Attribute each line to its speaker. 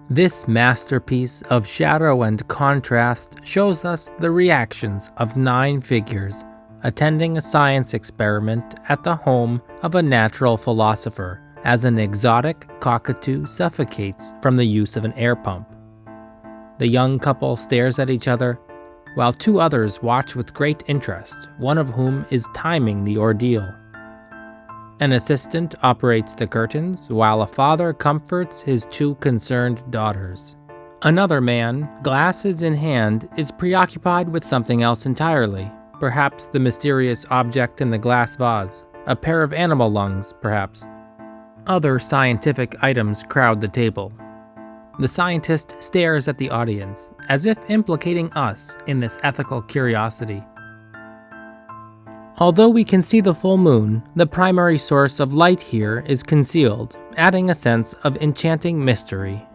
Speaker 1: This masterpiece of shadow and contrast shows us the reactions of 9 figures attending a science experiment at the home of a natural philosopher as an exotic cockatoo suffocates from the use of an air pump. The young couple stares at each other, while 2 others watch with great interest, one of whom is timing the ordeal. An assistant operates the curtains, while a father comforts his 2 concerned daughters. Another man, glasses in hand, is preoccupied with something else entirely, perhaps the mysterious object in the glass vase, a pair of animal lungs, perhaps. Other scientific items crowd the table. The scientist stares at the audience, as if implicating us in this ethical curiosity. Although we can see the full moon, the primary source of light here is concealed, adding a sense of enchanting mystery.